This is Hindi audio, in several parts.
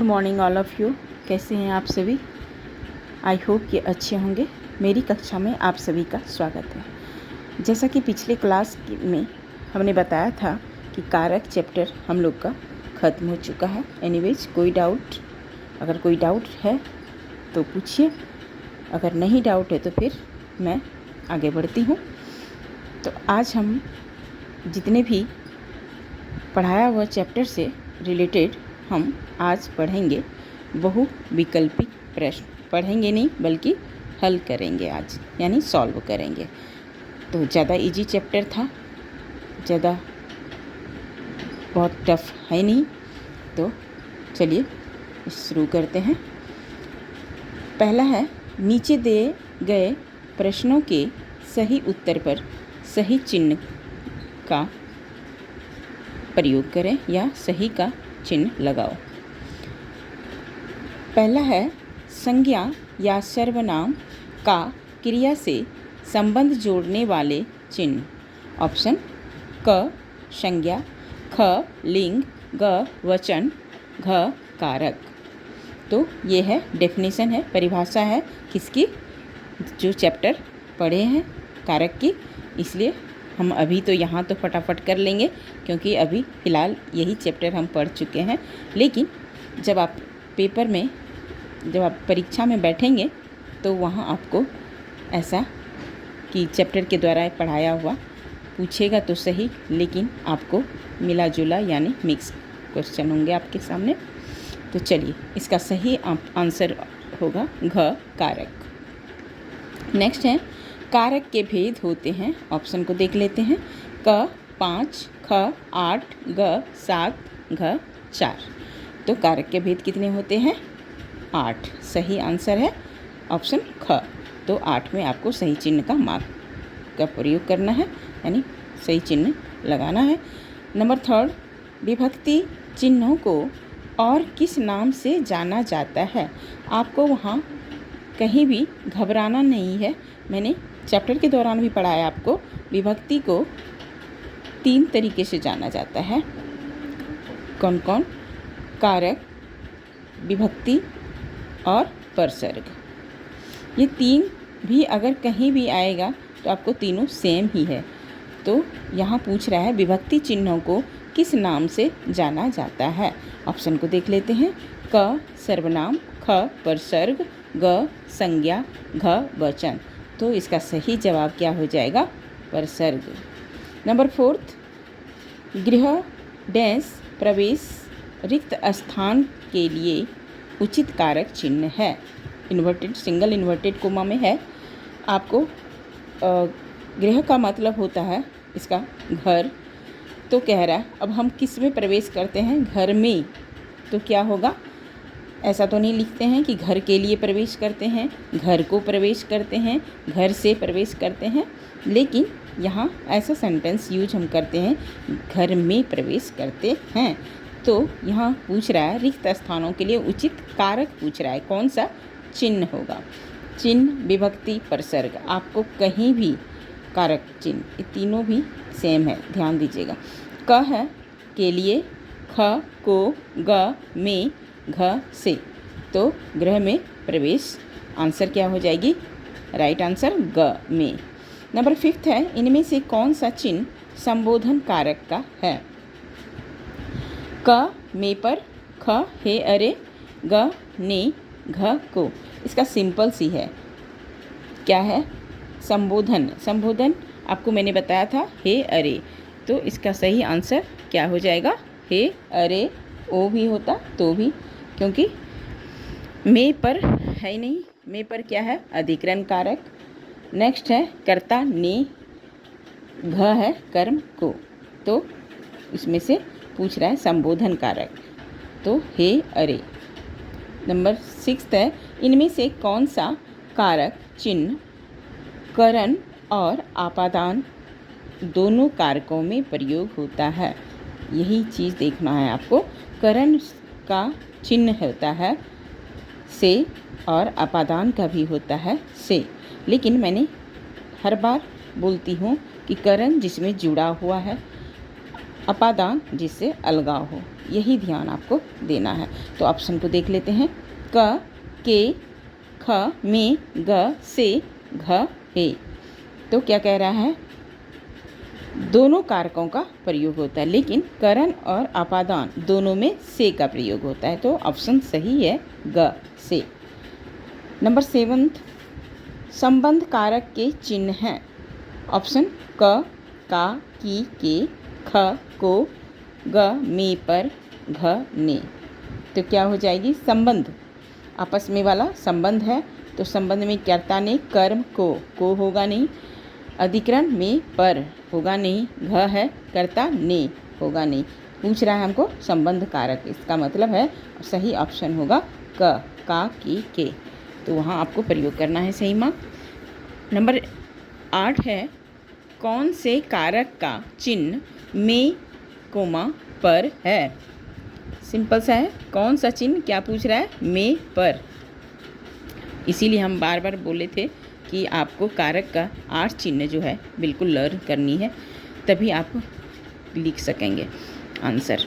Good morning all of you. कैसे हैं आप सभी? आई होप कि अच्छे होंगे। मेरी कक्षा में आप सभी का स्वागत है। जैसा कि पिछले क्लास में हमने बताया था कि कारक चैप्टर हम लोग का ख़त्म हो चुका है। एनीवेज अगर कोई डाउट है तो पूछिए, अगर नहीं डाउट है तो फिर मैं आगे बढ़ती हूँ। तो आज हम जितने भी पढ़ाया हुआ चैप्टर से रिलेटेड हम आज पढ़ेंगे बहुविकल्पी प्रश्न। पढ़ेंगे नहीं बल्कि हल करेंगे आज, यानी सॉल्व करेंगे। तो ज़्यादा इजी चैप्टर था, ज़्यादा बहुत टफ है नहीं। तो चलिए शुरू करते हैं। पहला है, नीचे दिए गए प्रश्नों के सही उत्तर पर सही चिन्ह का प्रयोग करें या सही का चिन्ह लगाओ। पहला है, संज्ञा या सर्वनाम का क्रिया से संबंध जोड़ने वाले चिन्ह। ऑप्शन क संज्ञा, ख लिंग, ग वचन, घ कारक। तो ये है डेफिनेशन है, परिभाषा है किसकी, जो चैप्टर पढ़े हैं कारक की। इसलिए हम अभी तो यहाँ तो फटाफट कर लेंगे क्योंकि अभी फ़िलहाल यही चैप्टर हम पढ़ चुके हैं। लेकिन जब आप परीक्षा में बैठेंगे तो वहाँ आपको ऐसा कि चैप्टर के द्वारा पढ़ाया हुआ पूछेगा तो सही, लेकिन आपको मिला जुला यानी मिक्स क्वेश्चन होंगे आपके सामने। तो चलिए, इसका सही आंसर होगा घ कारक। नेक्स्ट है, कारक के भेद होते हैं। ऑप्शन को देख लेते हैं। क 5, ख 8, ग 7, घ 4। तो कारक के भेद कितने होते हैं? 8। सही आंसर है ऑप्शन ख। तो 8 में आपको सही चिन्ह का मार्क का प्रयोग करना है, यानी सही चिन्ह लगाना है। नंबर 3, विभक्ति चिन्हों को और किस नाम से जाना जाता है? आपको वहाँ कहीं भी घबराना नहीं है। मैंने चैप्टर के दौरान भी पढ़ाया आपको। विभक्ति को 3 तरीके से जाना जाता है। कौन कौन? कारक, विभक्ति और परसर्ग। ये 3 भी अगर कहीं भी आएगा तो आपको तीनों सेम ही है। तो यहाँ पूछ रहा है विभक्ति चिन्हों को किस नाम से जाना जाता है। ऑप्शन को देख लेते हैं। क सर्वनाम, ख परसर्ग, ग संज्ञा, घ वचन। तो इसका सही जवाब क्या हो जाएगा? परसर्ग। नंबर 4, गृह डैश प्रवेश रिक्त स्थान के लिए उचित कारक चिन्ह है। इन्वर्टेड, सिंगल इन्वर्टेड कोमा में है। आपको गृह का मतलब होता है इसका घर। तो कह रहा है अब हम किस में प्रवेश करते हैं? घर में। तो क्या होगा? ऐसा तो नहीं लिखते हैं कि घर के लिए प्रवेश करते हैं, घर को प्रवेश करते हैं, घर से प्रवेश करते हैं। लेकिन यहाँ ऐसा सेंटेंस यूज हम करते हैं, घर में प्रवेश करते हैं। तो यहाँ पूछ रहा है रिक्त स्थानों के लिए उचित कारक पूछ रहा है, कौन सा चिन्ह होगा? चिन्ह, विभक्ति, परसर्ग। आपको कहीं भी कारक चिन्ह, ये तीनों भी सेम है, ध्यान दीजिएगा। क है के लिए, ख को, ग में, घ से। तो गृह में प्रवेश आंसर क्या हो जाएगी? राइट आंसर ग में। नंबर 5 है, इनमें से कौन सा चिन्ह संबोधन कारक का है? क में पर, ख हे अरे, ग ने, घ को। इसका सिंपल सी है, क्या है? संबोधन। संबोधन आपको मैंने बताया था हे अरे। तो इसका सही आंसर क्या हो जाएगा? हे अरे। ओ भी होता तो भी, क्योंकि में पर है नहीं। में पर क्या है? अधिकरण कारक। नेक्स्ट है कर्ता ने, घ है कर्म को। तो इसमें से पूछ रहा है संबोधन कारक, तो हे अरे। नंबर 6 है, इनमें से कौन सा कारक चिन्ह करण और आपादान दोनों कारकों में प्रयोग होता है? यही चीज़ देखना है आपको। करण का चिन्ह होता है से और अपादान का भी होता है से। लेकिन मैंने हर बार बोलती हूँ कि करण जिसमें जुड़ा हुआ है, अपादान जिससे अलगाव हो, यही ध्यान आपको देना है। तो ऑप्शन को देख लेते हैं। क, के, ख, में, ग, से, घ, हे। तो क्या कह रहा है, दोनों कारकों का प्रयोग होता है, लेकिन करण और अपादान दोनों में से का प्रयोग होता है। तो ऑप्शन सही है ग, से। नंबर 7, संबंध कारक के चिन्ह हैं। ऑप्शन क, का, की, के, ख, को, ग, में, पर, घ, ने। तो क्या हो जाएगी, संबंध, आपस में वाला संबंध है। तो संबंध में कर्ता ने कर्म को होगा नहीं, अधिकरण में पर होगा नहीं, घ है कर्ता ने होगा नहीं। पूछ रहा है हमको संबंध कारक, इसका मतलब है सही ऑप्शन होगा क, का, की, के। तो वहाँ आपको प्रयोग करना है सही मार्क। नंबर 8 है, कौन से कारक का चिन्ह में, कोमा, पर है। सिंपल सा है, कौन सा चिन्ह, क्या पूछ रहा है, में, पर। इसीलिए हम बार बार बोले थे कि आपको कारक का 8 चिन्ह जो है बिल्कुल लर्न करनी है, तभी आप लिख सकेंगे आंसर।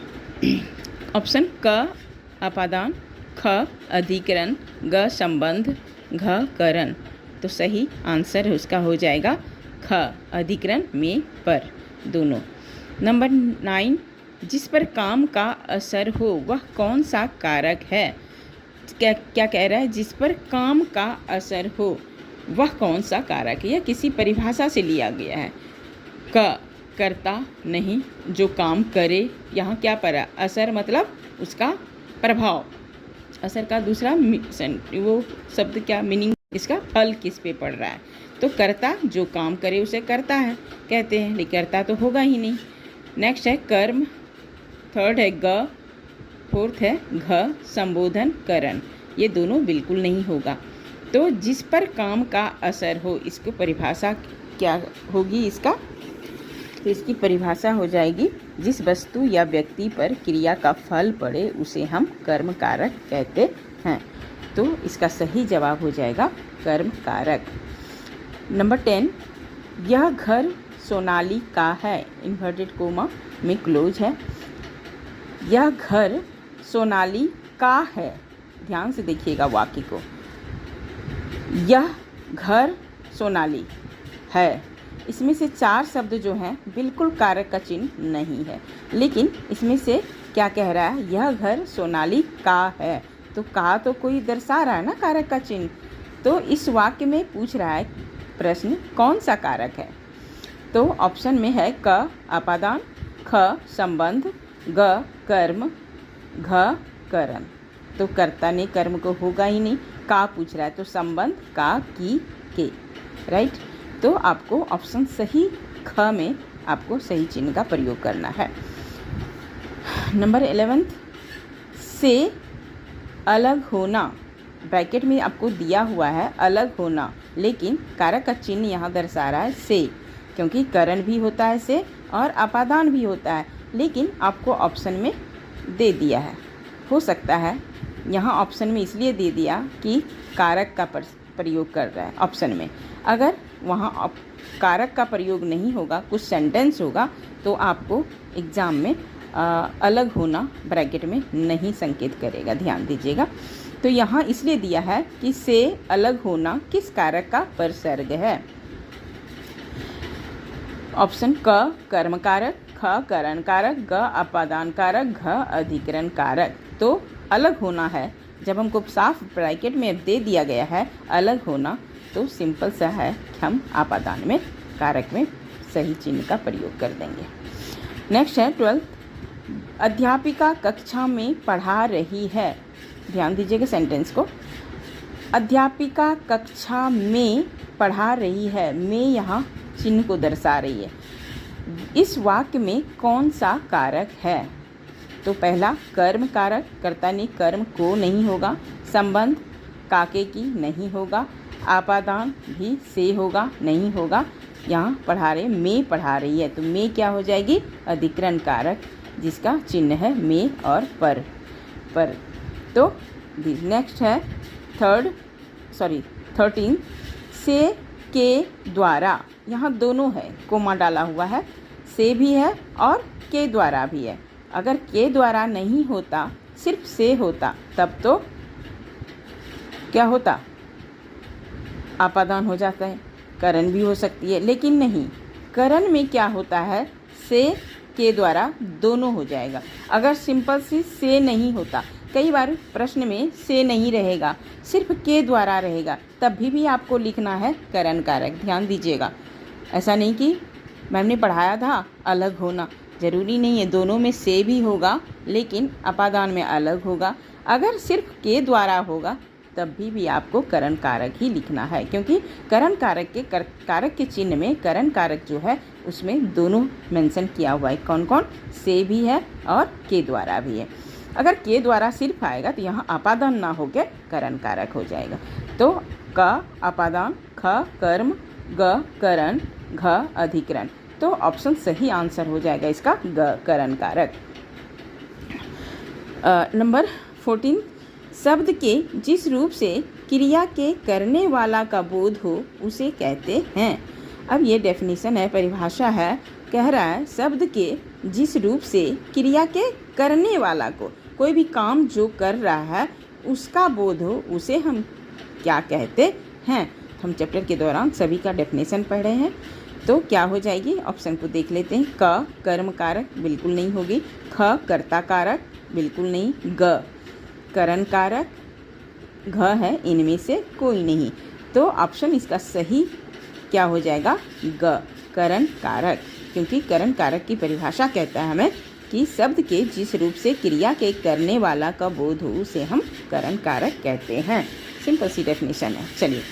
ऑप्शन क, अपादान, ख, अधिकरण, ग, संबंध, घ, करण। तो सही आंसर उसका हो जाएगा ख, अधिकरण में, पर, दोनों। नंबर 9, जिस पर काम का असर हो वह कौन सा कारक है। क्या कह रहा है, जिस पर काम का असर हो वह कौन सा कारक है। यह किसी परिभाषा से लिया गया है। क, कर्ता नहीं, जो काम करे। यहाँ क्या पड़ा, असर मतलब उसका प्रभाव। असर का दूसरा वो शब्द क्या मीनिंग, इसका फल किस पे पड़ रहा है। तो कर्ता जो काम करे उसे करता है कहते हैं, लेकिन करता तो होगा ही नहीं। नेक्स्ट है कर्म, थर्ड है ग, फोर्थ है घ, संबोधन, करण। ये दोनों बिल्कुल नहीं होगा। तो जिस पर काम का असर हो, इसको परिभाषा क्या होगी इसका, तो इसकी परिभाषा हो जाएगी, जिस वस्तु या व्यक्ति पर क्रिया का फल पड़े उसे हम कर्म कारक कहते हैं। तो इसका सही जवाब हो जाएगा कर्म कारक। नंबर 10, यह घर सोनाली का है, इन्वर्टेड कोमा में क्लोज है। यह घर सोनाली का है, ध्यान से देखिएगा वाक्य को। यह घर सोनाली है, इसमें से 4 शब्द जो हैं बिल्कुल कारक का चिन्ह नहीं है, लेकिन इसमें से क्या कह रहा है, यह घर सोनाली का है। तो का तो कोई दर्शा रहा है ना कारक का चिन्ह। तो इस वाक्य में पूछ रहा है प्रश्न, कौन सा कारक है। तो ऑप्शन में है क, अपादान, ख, संबंध, ग, कर्म, घ, करण। तो कर्ता ने कर्म को होगा ही नहीं, का पूछ रहा है, तो संबंध, का, की, के, राइट। तो आपको ऑप्शन सही ख में आपको सही चिन्ह का प्रयोग करना है। नंबर 11, से अलग होना, ब्रैकेट में आपको दिया हुआ है अलग होना, लेकिन कारक का चिन्ह यहाँ दर्शा रहा है से, क्योंकि करण भी होता है से और अपादान भी होता है, लेकिन आपको ऑप्शन में दे दिया है। हो सकता है यहाँ ऑप्शन में इसलिए दे दिया कि कारक का प्रयोग कर रहा है ऑप्शन में। अगर वहाँ कारक का प्रयोग नहीं होगा, कुछ सेंटेंस होगा, तो आपको एग्ज़ाम में अलग होना ब्रैकेट में नहीं संकेत करेगा, ध्यान दीजिएगा। तो यहाँ इसलिए दिया है कि से अलग होना किस कारक का परसर्ग है। ऑप्शन क, कर्म कारक, ख, करण कारक, ग, अपादान कारक, घ, अधिकरण कारक। तो अलग होना है, जब हमको साफ ब्रैकेट में दे दिया गया है अलग होना, तो सिंपल सा है कि हम अपादान में कारक में सही चिन्ह का प्रयोग कर देंगे। नेक्स्ट है 12, अध्यापिका कक्षा में पढ़ा रही है, ध्यान दीजिएगा सेंटेंस को। अध्यापिका कक्षा में पढ़ा रही है, में यहाँ चिन्ह को दर्शा रही है। इस वाक्य में कौन सा कारक है। तो पहला कर्म कारक, कर्ता ने कर्म को नहीं होगा, संबंध काके की नहीं होगा, आपादान भी से होगा नहीं होगा, यहाँ पढ़ा रहे में पढ़ा रही है, तो में क्या हो जाएगी, अधिकरण कारक, जिसका चिन्ह है में और पर। तो नेक्स्ट है 13, से के द्वारा, यहाँ दोनों है, कोमा डाला हुआ है, से भी है और के द्वारा भी है। अगर के द्वारा नहीं होता, सिर्फ से होता, तब तो क्या होता, आपादान हो जाता है, करण भी हो सकती है। लेकिन नहीं, करण में क्या होता है, से के द्वारा दोनों हो जाएगा। अगर सिंपल सी से नहीं होता, कई बार प्रश्न में से नहीं रहेगा, सिर्फ के द्वारा रहेगा, तब भी आपको लिखना है करण कारक। ध्यान दीजिएगा, ऐसा नहीं कि मैम ने पढ़ाया था अलग होना, ज़रूरी नहीं है, दोनों में से भी होगा लेकिन अपादान में अलग होगा। अगर सिर्फ के द्वारा होगा तब भी आपको करण कारक ही लिखना है, क्योंकि करण कारक के कारक के चिन्ह में करण कारक जो है उसमें दोनों मेंशन किया हुआ है। कौन कौन, से भी है और के द्वारा भी है। अगर के द्वारा सिर्फ आएगा तो यहाँ अपादान ना होकर करण कारक हो जाएगा। तो क अपादान, ख कर्म, ग करण, घ अधिकरण। तो ऑप्शन सही आंसर हो जाएगा इसका ग करण कारक। नंबर 14, शब्द के जिस रूप से क्रिया के करने वाला का बोध हो उसे कहते हैं। अब ये डेफिनेशन है, परिभाषा है, कह रहा है शब्द के जिस रूप से क्रिया के करने वाला को, कोई भी काम जो कर रहा है उसका बोध हो उसे हम क्या कहते हैं। हम चैप्टर के दौरान सभी का डेफिनेशन पढ़ रहे हैं, तो क्या हो जाएगी, ऑप्शन को देख लेते हैं। क कर्म कारक, बिल्कुल नहीं होगी। ख कर्ता कारक, बिल्कुल नहीं। ग करण कारक, घ है इनमें से कोई नहीं। तो ऑप्शन इसका सही क्या हो जाएगा, ग करण कारक, क्योंकि करण कारक की परिभाषा कहता है हमें कि शब्द के जिस रूप से क्रिया के करने वाला का बोध हो उसे हम करण कारक कहते हैं। सिंपल सी डेफिनेशन है। चलिए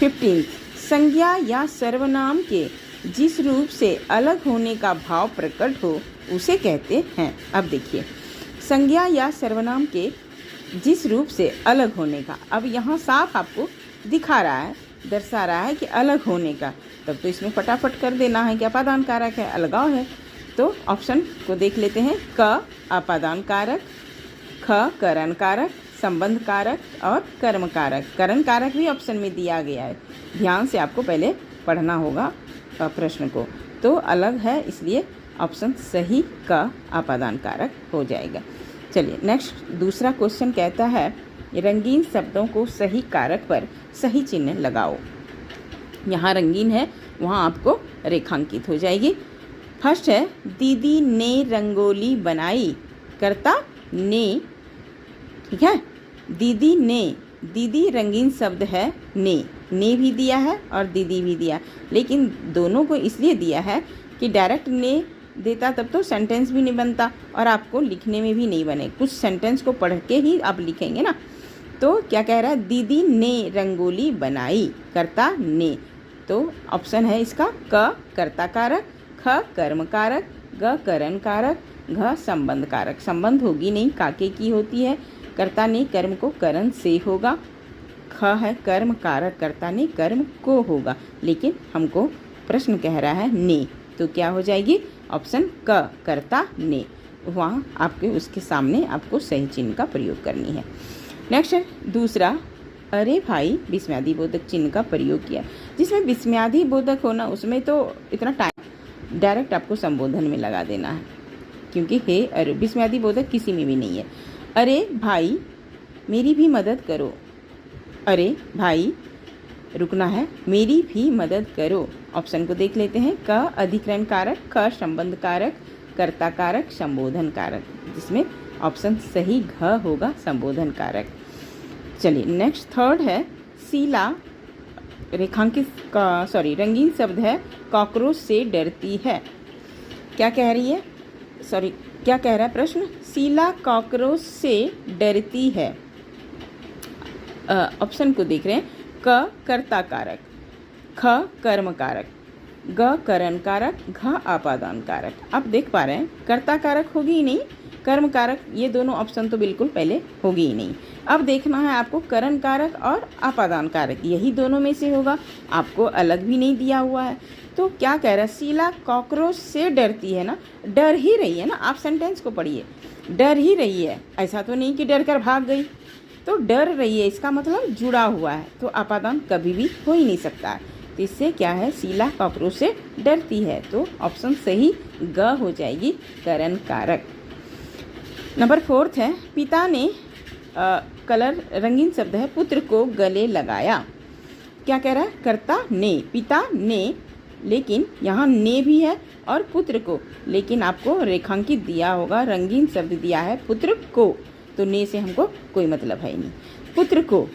15, संज्ञा या सर्वनाम के जिस रूप से अलग होने का भाव प्रकट हो उसे कहते हैं। अब देखिए, संज्ञा या सर्वनाम के जिस रूप से अलग होने का, अब यहाँ साफ आपको दिखा रहा है, दर्शा रहा है कि अलग होने का, तब तो इसमें फटाफट कर देना है कि अपादान कारक है, अलगाव है। तो ऑप्शन को देख लेते हैं। क अपादान कारक, ख करण कारक, संबंध कारक और कर्म कारक। करण कारक भी ऑप्शन में दिया गया है, ध्यान से आपको पहले पढ़ना होगा प्रश्न को। तो अलग है, इसलिए ऑप्शन सही का अपादान कारक हो जाएगा। चलिए नेक्स्ट, दूसरा क्वेश्चन कहता है रंगीन शब्दों को सही कारक पर सही चिन्ह लगाओ। यहाँ रंगीन है, वहाँ आपको रेखांकित हो जाएगी। फर्स्ट है दीदी ने रंगोली बनाई, कर्ता ने, ठीक है। दीदी ने, दीदी रंगीन शब्द है, ने भी दिया है और दीदी भी दिया, लेकिन दोनों को इसलिए दिया है कि डायरेक्ट ने देता तब तो सेंटेंस भी नहीं बनता और आपको लिखने में भी नहीं बने, कुछ सेंटेंस को पढ़ के ही आप लिखेंगे ना। तो क्या कह रहा है, दीदी ने रंगोली बनाई, कर्ता ने। तो ऑप्शन है इसका क कर्ता कारक, ख कर्म कारक, ग करण कारक, घ संबंध कारक। संबंध होगी नहीं, काके की होती है। कर्ता ने कर्म को करण से होगा। ख है कर्म कारक, कर्ता ने कर्म को होगा, लेकिन हमको प्रश्न कह रहा है ने, तो क्या हो जाएगी ऑप्शन क कर्ता ने। वहाँ आपके उसके सामने आपको सही चिन्ह का प्रयोग करनी है। नेक्स्ट है दूसरा, अरे भाई विस्मयादि बोधक चिन्ह का प्रयोग किया। जिसमें विस्मयादि बोधक होना उसमें तो इतना टाइम डायरेक्ट आपको संबोधन में लगा देना है, क्योंकि हे अरे विस्मयादि बोधक किसी में भी नहीं है। अरे भाई मेरी भी मदद करो, अरे भाई रुकना है, मेरी भी मदद करो। ऑप्शन को देख लेते हैं। क अधिकरण कारक, ख संबंध कारक, कर्ता कारक, संबोधन कारक, जिसमें ऑप्शन सही घ होगा, संबोधन कारक। चलिए नेक्स्ट थर्ड है शीला रेखांकित का रंगीन शब्द है, कॉकरोच से डरती है। क्या कह रही है, क्या कह रहा है प्रश्न, शीला कॉकरोच से डरती है। ऑप्शन को देख रहे हैं। क कर्ता कारक, ख कर्म कारक, ग करण कारक, घ अपादान कारक। आप देख पा रहे हैं कर्ता कारक होगी ही नहीं, कर्म कारक, ये दोनों ऑप्शन तो बिल्कुल पहले होगी ही नहीं। अब देखना है आपको करण कारक और अपादान कारक, यही दोनों में से होगा, आपको अलग भी नहीं दिया हुआ है। तो क्या कह रहा है, शीला कॉकरोच से डरती है ना, डर ही रही है ना। आप सेंटेंस को पढ़िए, डर ही रही है, ऐसा तो नहीं कि डर कर भाग गई। तो डर रही है, इसका मतलब जुड़ा हुआ है, तो अपादान कभी भी हो ही नहीं सकता है। तो इससे क्या है, शीला कॉकरोच से डरती है। तो ऑप्शन सही ग हो जाएगी, करण कारक। नंबर 4 है, पिता ने कलर रंगीन शब्द है, पुत्र को गले लगाया। क्या कह रहा है, कर्ता ने, पिता ने, लेकिन यहाँ ने भी है और पुत्र को, लेकिन आपको रेखांकित दिया होगा, रंगीन शब्द दिया है पुत्र को, तो ने से हमको कोई मतलब है नहीं। पुत्र को,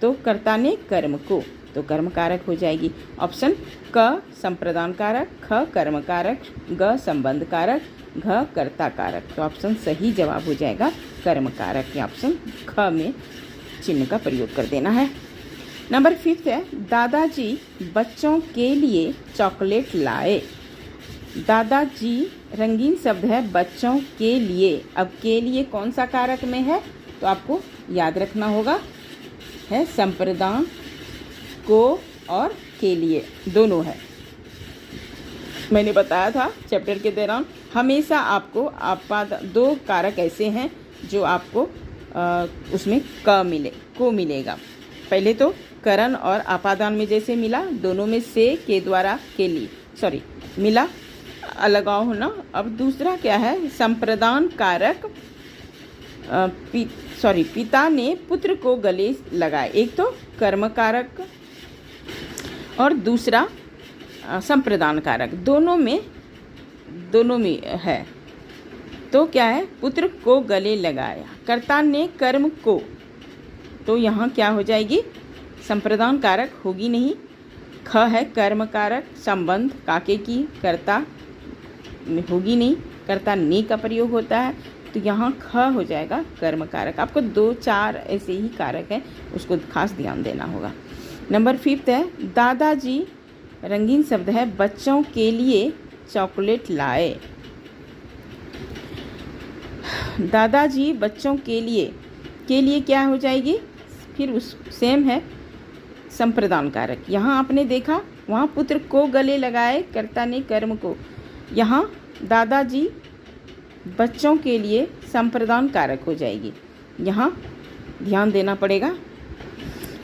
तो कर्ता ने कर्म को, तो कर्म कारक हो जाएगी। ऑप्शन क संप्रदान कारक, ख कर्म कारक, ग संबंध कारक, घ कर्ता कारक। तो ऑप्शन सही जवाब हो जाएगा कर्म कारक। या ऑप्शन ख में चिन्ह का प्रयोग कर देना है। नंबर 5 है, दादाजी बच्चों के लिए चॉकलेट लाए। दादाजी रंगीन शब्द है, बच्चों के लिए। अब के लिए कौन सा कारक में है, तो आपको याद रखना होगा, है संप्रदान, को और के लिए दोनों है। मैंने बताया था चैप्टर के दौरान, हमेशा आपको दो कारक ऐसे हैं जो आपको उसमें को मिलेगा। पहले तो करण और आपादान में जैसे मिला, दोनों में से के द्वारा के लिए मिला, अलगाव होना। अब दूसरा क्या है, संप्रदान कारक, पिता ने पुत्र को गले लगाए। एक तो कर्म कारक और दूसरा संप्रदान कारक, दोनों में है। तो क्या है, पुत्र को गले लगाया, कर्ता ने कर्म को, तो यहाँ क्या हो जाएगी, संप्रदान कारक होगी नहीं। ख है कर्म कारक, संबंध काके की, कर्ता में होगी नहीं, कर्ता ने का प्रयोग होता है, तो यहाँ ख हो जाएगा कर्म कारक। आपको 2-4 ऐसे ही कारक हैं, उसको खास ध्यान देना होगा। नंबर 5 है, दादाजी रंगीन शब्द है, बच्चों के लिए चॉकलेट लाए। दादाजी बच्चों के लिए क्या हो जाएगी, फिर उस सेम है संप्रदान कारक। यहाँ आपने देखा, वहाँ पुत्र को गले लगाए, कर्ता ने कर्म को, यहाँ दादाजी बच्चों के लिए संप्रदान कारक हो जाएगी। यहाँ ध्यान देना पड़ेगा,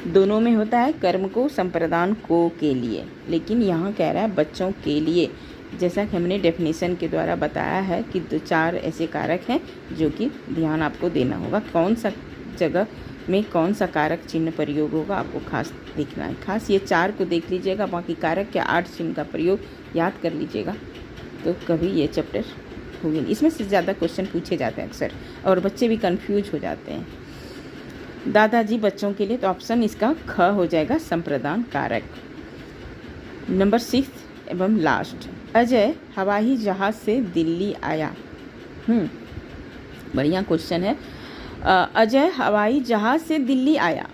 दोनों में होता है कर्म को, संप्रदान को, के लिए, लेकिन यहाँ कह रहा है बच्चों के लिए। जैसा कि हमने डेफिनेशन के द्वारा बताया है कि 2-4 ऐसे कारक हैं जो कि ध्यान आपको देना होगा, कौन सा जगह में कौन सा कारक चिन्ह प्रयोग होगा, आपको खास देखना है। खास ये 4 को देख लीजिएगा, बाकी कारक के 8 चिन्ह का प्रयोग याद कर लीजिएगा, तो कभी ये चैप्टर होगी नहीं। इसमें से ज़्यादा क्वेश्चन पूछे जाते हैं अक्सर, और बच्चे भी कंफ्यूज हो जाते हैं। दादाजी बच्चों के लिए, तो ऑप्शन इसका ख हो जाएगा, संप्रदान कारक। नंबर 6 एवं लास्ट, अजय हवाई जहाज से दिल्ली आया। बढ़िया क्वेश्चन है। अजय हवाई जहाज से दिल्ली आया।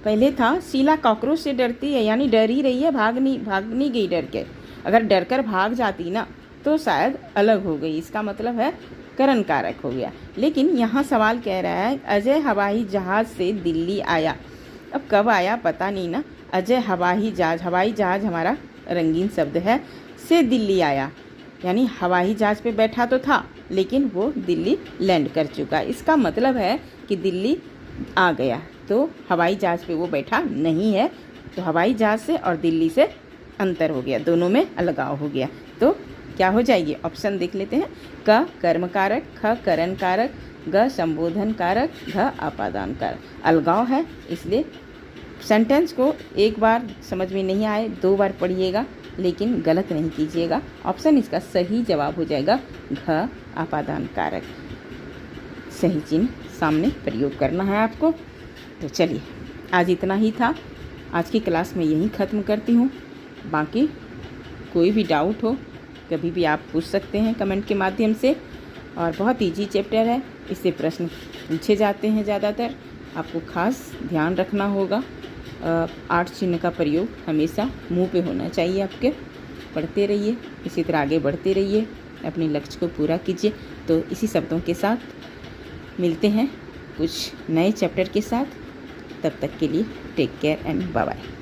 पहले था शीला कॉकरोच से डरती है, यानी डर ही रही है, भाग नहीं गई डर के। अगर डर कर भाग जाती ना तो शायद अलग हो गई, इसका मतलब है करण कारक हो गया। लेकिन यहाँ सवाल कह रहा है अजय हवाई जहाज से दिल्ली आया। अब कब आया पता नहीं ना। अजय हवाई जहाज हमारा रंगीन शब्द है, से दिल्ली आया, यानी हवाई जहाज पे बैठा तो था लेकिन वो दिल्ली लैंड कर चुका। इसका मतलब है कि दिल्ली आ गया, तो हवाई जहाज पे वो बैठा नहीं है, तो हवाई जहाज से और दिल्ली से अंतर हो गया, दोनों में अलगाव हो गया। तो क्या हो जाएगी, ऑप्शन देख लेते हैं। क कर्म कारक, ख करण कारक, ग संबोधन कारक, घ आपादान कारक। अलगाव है, इसलिए सेंटेंस को एक बार समझ में नहीं आए 2 बार पढ़िएगा, लेकिन गलत नहीं कीजिएगा। ऑप्शन इसका सही जवाब हो जाएगा घ आपादान कारक। सही चिन्ह सामने प्रयोग करना है आपको। तो चलिए, आज इतना ही था। आज की क्लास में यहीं ख़त्म करती हूँ। बाकी कोई भी डाउट हो कभी भी आप पूछ सकते हैं कमेंट के माध्यम से, और बहुत ईजी चैप्टर है, इससे प्रश्न पूछे जाते हैं ज़्यादातर। आपको खास ध्यान रखना होगा, 8 चिन्ह का प्रयोग हमेशा मुंह पे होना चाहिए आपके। पढ़ते रहिए, इसी तरह आगे बढ़ते रहिए, अपने लक्ष्य को पूरा कीजिए। तो इसी शब्दों के साथ मिलते हैं कुछ नए चैप्टर के साथ। तब तक के लिए take care and bye bye.